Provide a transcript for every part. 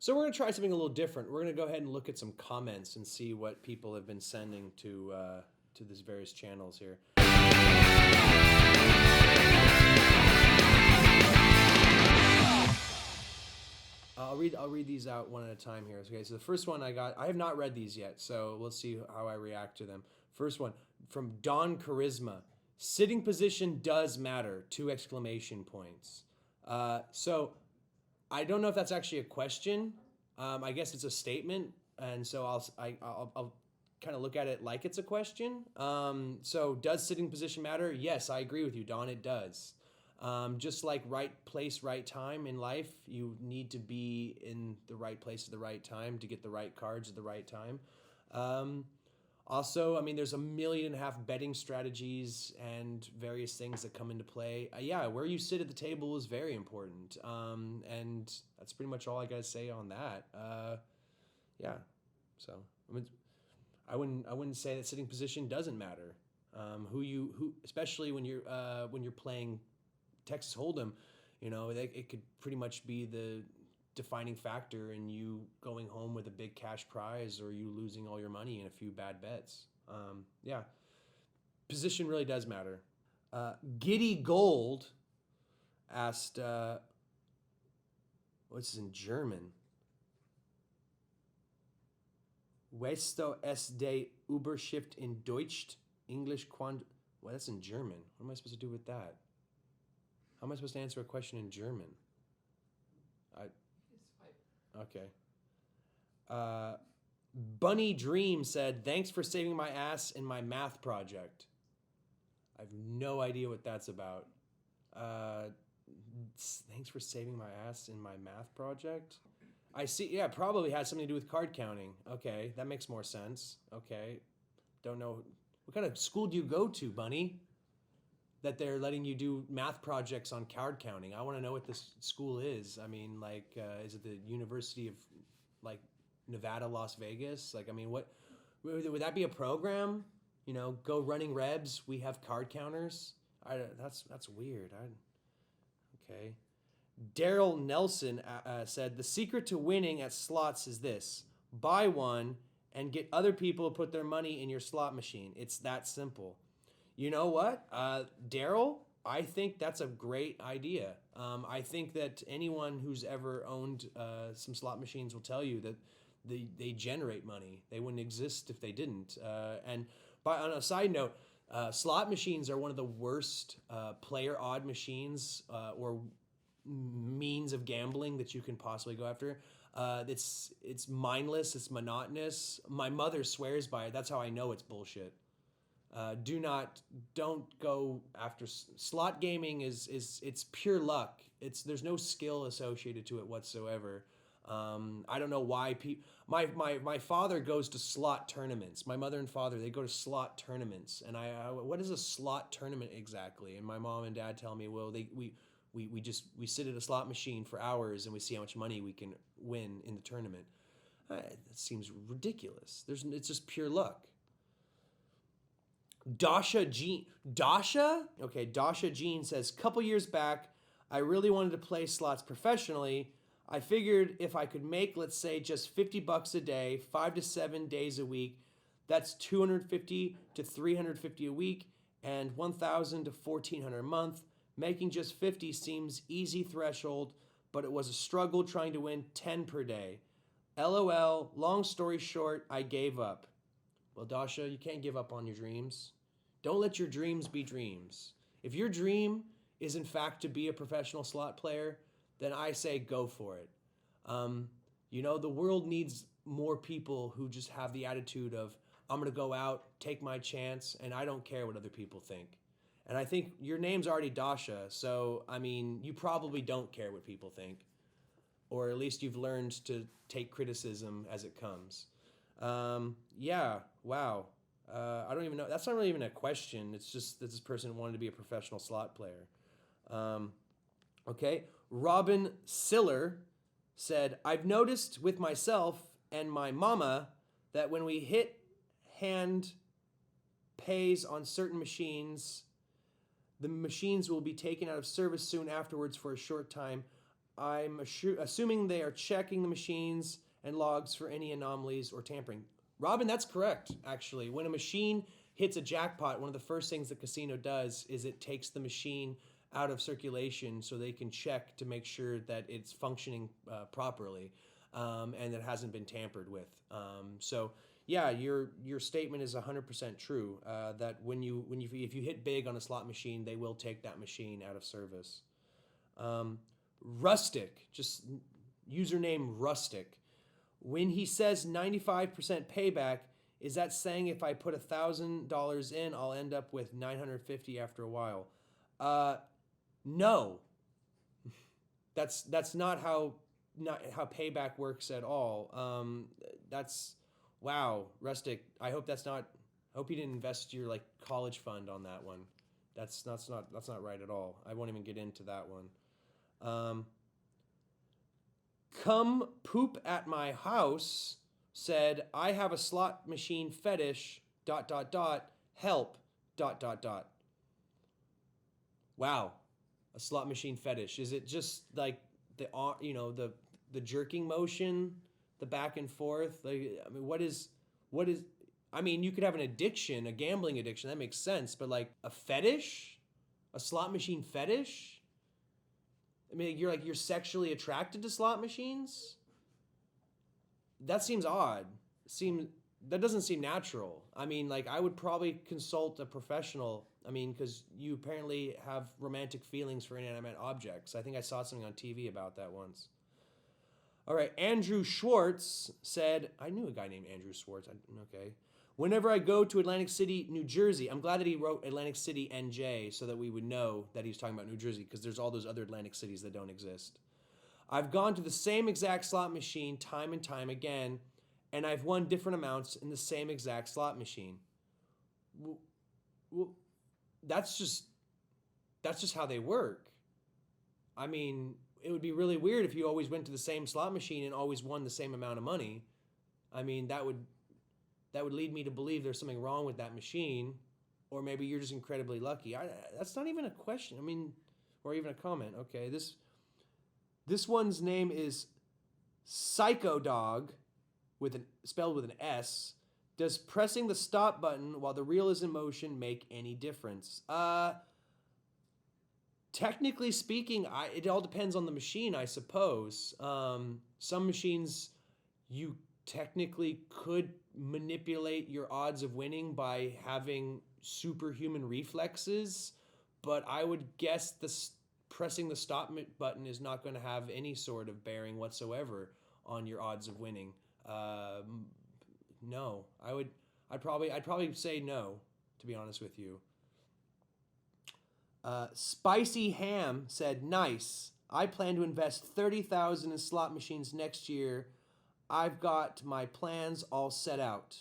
So we're going to try something a little different. We're going to go ahead and look at some comments and see what people have been sending to these various channels here. I'll read these out one at a time here. Okay, so the first one I have not read these yet, so let's see how I react to them. First one from Don Charisma. Sitting position does matter. 2 exclamation points. So I don't know if that's actually a question. I guess it's a statement, and so I'll kind of look at it like it's a question. So does sitting position matter? Yes, I agree with you, Don. It does. Just like right place, right time in life, you need to be in the right place at the right time to get the right cards at the right time. Also, I mean, there's 1.5 million betting strategies and various things that come into play. Yeah, where you sit at the table is very important. And that's pretty much all I got to say on that. Yeah, so I mean, I wouldn't say that sitting position doesn't matter. Who especially when you're playing Texas Hold'em, it could pretty much be the defining factor in you going home with a big cash prize or you losing all your money in a few bad bets. Yeah, position really does matter. Giddy Gold asked, what's this in German? Westo es de Überschrift in Deutsch, English quant. Well, that's in German. What am I supposed to do with that? How am I supposed to answer a question in German? Okay. Bunny Dream said, thanks for saving my ass in my math project. I have no idea what that's about. Thanks for saving my ass in my math project? I see, yeah, probably has something to do with card counting. Okay, that makes more sense. Okay. Don't know. What kind of school do you go to, Bunny? That they're letting you do math projects on card counting. I want to know what this school is. I mean, like, is it the University of, like, Nevada, Las Vegas? Like, I mean, what would that be a program? Go running Rebs. We have card counters. That's weird. Okay. Daryl Nelson said the secret to winning at slots is this: buy one and get other people to put their money in your slot machine. It's that simple. You know what, Daryl? I think that's a great idea. I think that anyone who's ever owned some slot machines will tell you that they generate money. They wouldn't exist if they didn't. And on a side note, slot machines are one of the worst player odd machines or means of gambling that you can possibly go after. It's mindless. It's monotonous. My mother swears by it. That's how I know it's bullshit. Don't go after slot gaming. It's pure luck. There's no skill associated to it whatsoever. I don't know why my father goes to slot tournaments. My mother and father, they go to slot tournaments, and what is a slot tournament exactly? And my mom and dad tell me, well, we sit at a slot machine for hours and we see how much money we can win in the tournament. That seems ridiculous. It's just pure luck. Dasha Jean says, couple years back, I really wanted to play slots professionally. I figured if I could make, let's say, just $50 a day, 5 to 7 days a week, that's $250 to $350 a week and $1,000 to $1,400 a month. Making just 50 seems easy threshold, but it was a struggle trying to win 10 per day. LOL, long story short, I gave up. Well, Dasha, you can't give up on your dreams. Don't let your dreams be dreams. If your dream is in fact to be a professional slot player, then I say go for it. The world needs more people who just have the attitude of, I'm going to go out, take my chance, and I don't care what other people think. And I think your name's already Dasha, so, I mean, you probably don't care what people think. Or at least you've learned to take criticism as it comes. Yeah, wow. I don't even know. That's not really even a question. It's just that this person wanted to be a professional slot player. Okay. Robin Siller said, I've noticed with myself and my mama that when we hit hand pays on certain machines, the machines will be taken out of service soon afterwards for a short time. assuming they are checking the machines and logs for any anomalies or tampering. Robin, that's correct, actually. When a machine hits a jackpot, one of the first things the casino does is it takes the machine out of circulation so they can check to make sure that it's functioning properly and that it hasn't been tampered with. So yeah, your statement is 100% true. That if you hit big on a slot machine, they will take that machine out of service. Rustic, just username Rustic. When he says 95% payback, is that saying if I put $1,000 in, I'll end up with $950 after a while? No, that's not how payback works at all. That's wow, Rustic. I hope that's not. I hope you didn't invest your like college fund on that one. That's not right at all. I won't even get into that one. Come poop at my house said, I have a slot machine fetish, ... help, ... Wow, a slot machine fetish. Is it just like the jerking motion, the back and forth? Like, I mean, what is, I mean, you could have an addiction, a gambling addiction, that makes sense, but like a fetish? A slot machine fetish? I mean, you're sexually attracted to slot machines? That seems odd. That doesn't seem natural. I mean, like, I would probably consult a professional. I mean, because you apparently have romantic feelings for inanimate objects. I think I saw something on TV about that once. All right, Andrew Schwartz said, I knew a guy named Andrew Schwartz. Okay. Whenever I go to Atlantic City, New Jersey, I'm glad that he wrote Atlantic City, NJ, so that we would know that he's talking about New Jersey, because there's all those other Atlantic cities that don't exist. I've gone to the same exact slot machine time and time again, and I've won different amounts in the same exact slot machine. Well, that's just how they work. I mean, it would be really weird if you always went to the same slot machine and always won the same amount of money. I mean, that would lead me to believe there's something wrong with that machine, or maybe you're just incredibly lucky. That's not even a question. I mean, or even a comment. Okay, this one's name is Psycho Dog, spelled with an S. Does pressing the stop button while the reel is in motion make any difference? Technically speaking, it all depends on the machine, I suppose. Some machines you technically could manipulate your odds of winning by having superhuman reflexes, but I would guess pressing the stop button is not going to have any sort of bearing whatsoever on your odds of winning. No, I'd probably say no, to be honest with you. Spicy Ham said, nice. I plan to invest $30,000 in slot machines next year. I've got my plans all set out.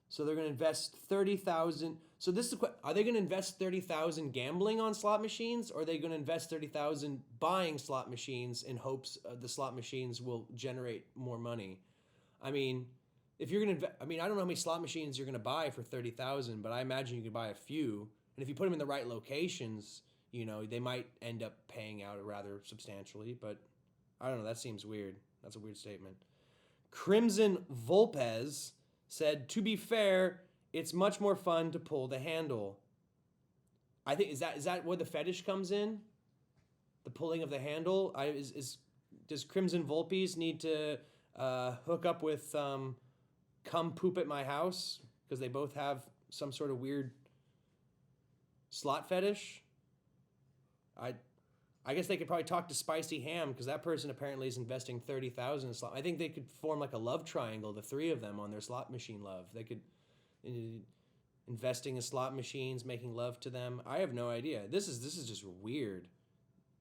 So they're going to invest $30,000. So this is are they going to invest $30,000 gambling on slot machines, or are they going to invest $30,000 buying slot machines in hopes the slot machines will generate more money? I mean, if you're going to, I don't know how many slot machines you're going to buy for $30,000, but I imagine you could buy a few. And if you put them in the right locations, they might end up paying out rather substantially. But I don't know. That seems weird. That's a weird statement. Crimson Volquez said, to be fair, it's much more fun to pull the handle. I think, is that where the fetish comes in? The pulling of the handle? Does Crimson Volpes need to hook up with Come Poop at My House? Because they both have some sort of weird slot fetish? I guess they could probably talk to Spicy Ham, because that person apparently is investing $30,000 in slot. I think they could form like a love triangle, the three of them, on their slot machine love. They could investing in slot machines, making love to them. I have no idea. This is just weird.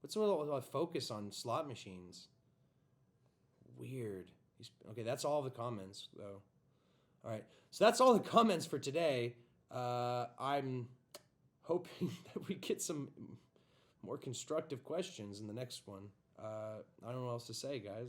What's all the focus on slot machines? Weird. Okay, that's all the comments though. All right, so that's all the comments for today. I'm hoping that we get some more constructive questions in the next one. I don't know what else to say, guys.